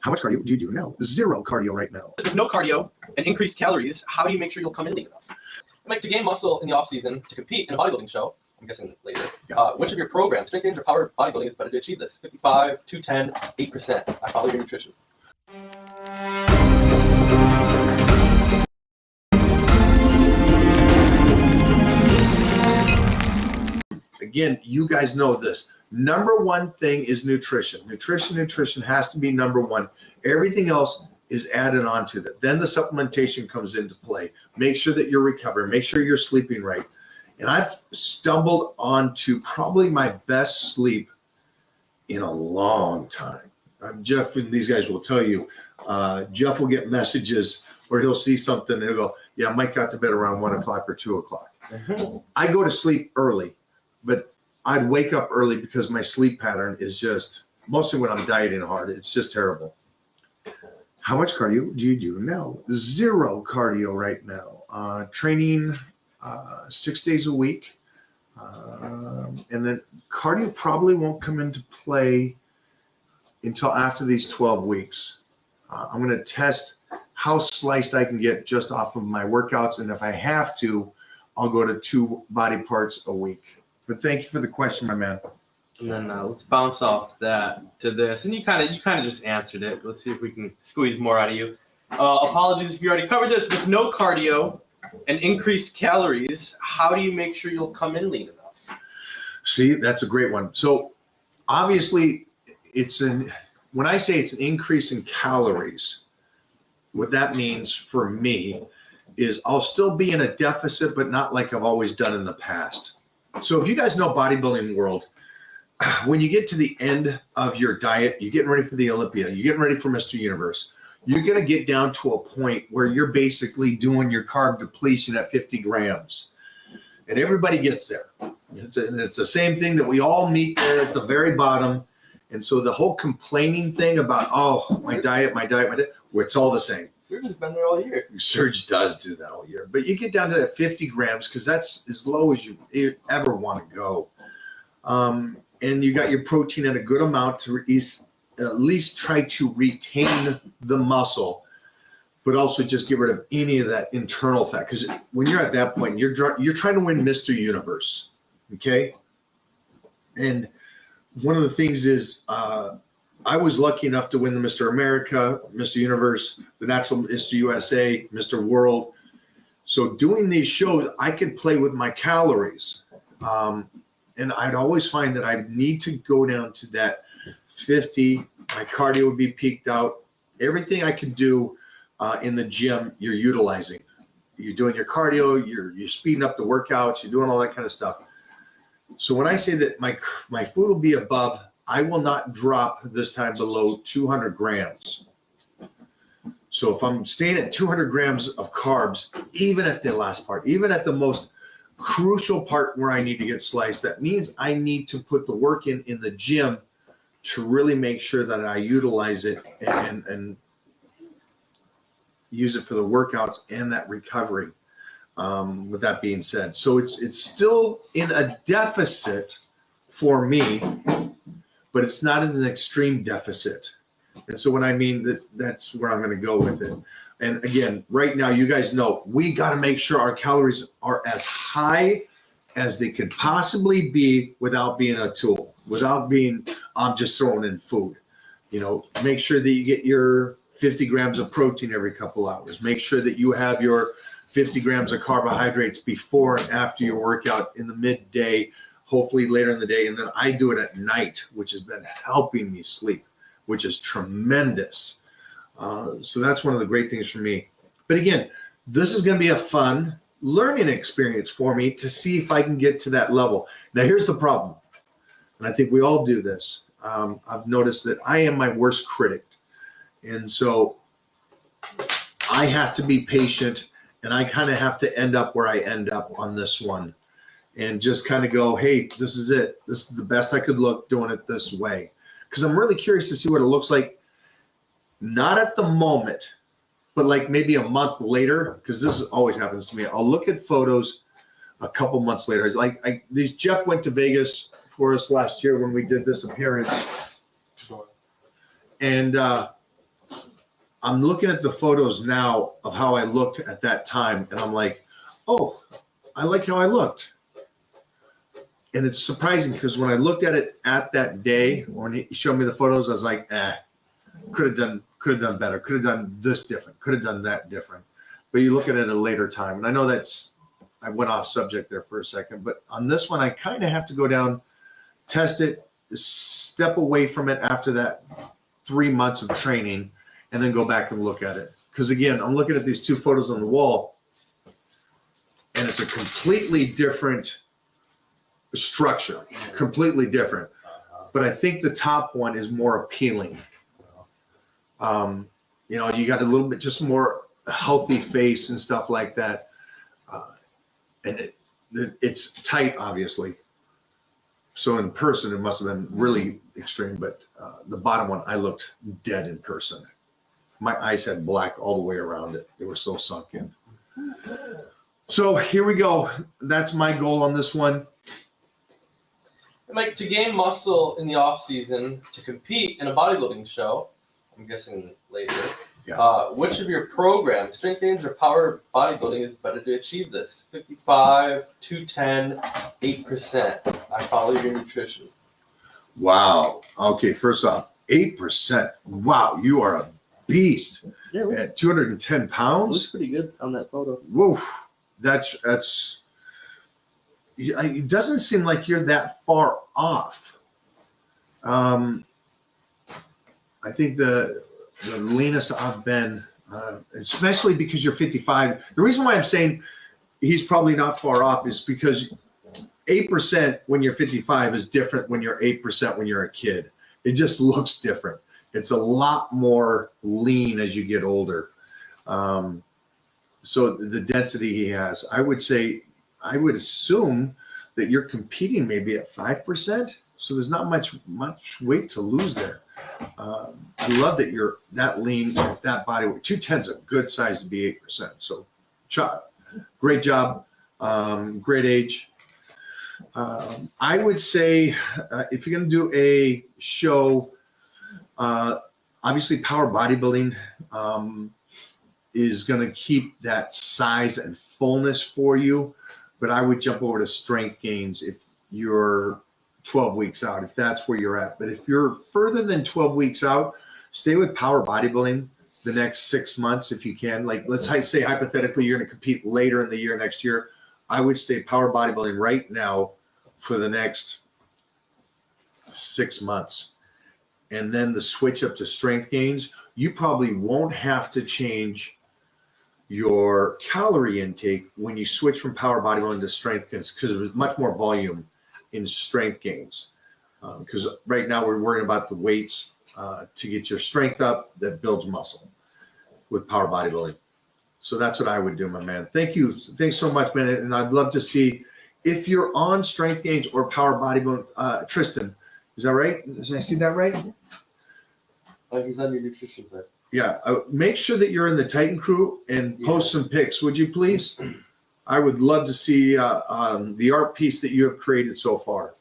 How much cardio do you do now? Zero cardio right now. With no cardio and increased calories, how do you make sure you'll come in lean enough? Like to gain muscle in the off season to compete in a bodybuilding show, I'm guessing later. Yeah. Which of your programs, strength gains or power bodybuilding, is better to achieve this? 55, 210, 8%. I follow your nutrition. Again, you guys know this. Number one thing is nutrition. Nutrition has to be number one. Everything else is added on to that. Then the supplementation comes into play. Make sure that you're recovering. Make sure you're sleeping right. And I've stumbled onto probably my best sleep in a long time. Jeff and these guys will tell you, Jeff will get messages where he'll see something and he'll go, yeah, Mike got to bed around 1 o'clock or 2 o'clock. I go to sleep early, but I'd wake up early because my sleep pattern is just, mostly when I'm dieting hard, it's just terrible. How much cardio do you do now? Zero cardio right now. Training 6 days a week. And then cardio probably won't come into play until after these 12 weeks. I'm going to test how sliced I can get just off of my workouts. And if I have to, I'll go to 2 body parts a week. But thank you for the question, my man. And then let's bounce off that to this. And you kind of just answered it. Let's see if we can squeeze more out of you. Apologies if you already covered this. With no cardio and increased calories, how do you make sure you'll come in lean enough? See, that's a great one. So obviously, when I say it's an increase in calories, what that means for me is I'll still be in a deficit, but not like I've always done in the past. So if you guys know bodybuilding world, when you get to the end of your diet, you're getting ready for the Olympia, you're getting ready for Mr. Universe, you're going to get down to a point where you're basically doing your carb depletion at 50 grams. And everybody gets there. It's the same thing that we all meet there at the very bottom. And so the whole complaining thing about, oh, my diet, it's all the same. Serge has been there all year. Surge does do that all year. But you get down to that 50 grams because that's as low as you ever want to go. And you got your protein at a good amount to at least try to retain the muscle, but also just get rid of any of that internal fat. Because when you're at that point, you're trying to win Mr. Universe, okay? And one of the things is I was lucky enough to win the Mr. America, Mr. Universe, the Natural Mr. USA, Mr. World. So doing these shows, I could play with my calories. And I'd always find that I need to go down to that 50. My cardio would be peaked out. Everything I could do in the gym, you're utilizing. You're doing your cardio, you're speeding up the workouts, you're doing all that kind of stuff. So when I say that my food will be above, I will not drop this time below 200 grams. So if I'm staying at 200 grams of carbs, even at the last part, even at the most crucial part where I need to get sliced, that means I need to put the work in the gym to really make sure that I utilize it and use it for the workouts and that recovery. With that being said, so it's still in a deficit for me, but it's not as an extreme deficit. And so when I mean that's where I'm going to go with it. And again, right now, you guys know we got to make sure our calories are as high as they can possibly be without being a tool, without being just throwing in food. You know, make sure that you get your 50 grams of protein every couple hours. Make sure that you have your 50 grams of carbohydrates before and after your workout in the midday, hopefully later in the day. And then I do it at night, which has been helping me sleep, which is tremendous. So that's one of the great things for me. But again, this is going to be a fun learning experience for me to see if I can get to that level. Now, here's the problem. And I think we all do this. I've noticed that I am my worst critic. And so I have to be patient, and I kind of have to end up where I end up on this one and just kind of go, hey, this is it. This is the best I could look doing it this way. Because I'm really curious to see what it looks like. Not at the moment, but like maybe a month later, because this always happens to me. I'll look at photos a couple months later. It's like Jeff went to Vegas for us last year when we did this appearance. And I'm looking at the photos now of how I looked at that time, and I'm like, oh, I like how I looked. And it's surprising because when I looked at it at that day, when he showed me the photos, I was like, could have done better, could have done this different, could have done that different. But you look at it at a later time, and I know I went off subject there for a second, but on this one, I kind of have to go down, test it, step away from it after that 3 months of training, and then go back and look at it. Because again, I'm looking at these two photos on the wall, and it's a completely different structure, completely different. But I think the top one is more appealing. You know, you got a little bit just more healthy face and stuff like that. And it's tight, obviously. So in person, it must have been really extreme. But the bottom one, I looked dead in person. My eyes had black all the way around it. They were so sunk in. So here we go. That's my goal on this one. Mike, to gain muscle in the off season to compete in a bodybuilding show, I'm guessing later. Yeah. Which of your programs, strength gains or power bodybuilding, is better to achieve this? 55, 210, 8%. I follow your nutrition. Wow. Okay. First off, 8%. Wow. You are a beast Yeah, at 210 looks pounds. pretty good on that photo. Whoa. That's. It doesn't seem like you're that far off. I think the leanest I've been, especially because you're 55. The reason why I'm saying he's probably not far off is because 8% when you're 55 is different when you're 8% when you're a kid. It just looks different. It's a lot more lean as you get older. So the density he has, I would assume that you're competing maybe at 5%. So there's not much weight to lose there. I love that you're that lean, that body weight. 210 is a good size to be 8%. So great job. Great age. I would say if you're going to do a show, obviously power bodybuilding is going to keep that size and fullness for you. But I would jump over to strength gains if you're 12 weeks out, if that's where you're at. But if you're further than 12 weeks out, stay with power bodybuilding the next 6 months if you can. Like, let's say hypothetically you're going to compete later in the year next year. I would stay power bodybuilding right now for the next 6 months. And then the switch up to strength gains, you probably won't have to change your calorie intake when you switch from power bodybuilding to strength gains, because there's much more volume in strength gains. Because right now we're worrying about the weights to get your strength up that builds muscle with power bodybuilding. So that's what I would do, my man. Thank you. Thanks so much, man. And I'd love to see if you're on strength gains or power bodybuilding. Tristan, is that right? Did I see that right? He's on your nutrition plan. Yeah, make sure that you're in the Titan crew and post some pics, would you please? I would love to see the art piece that you have created so far.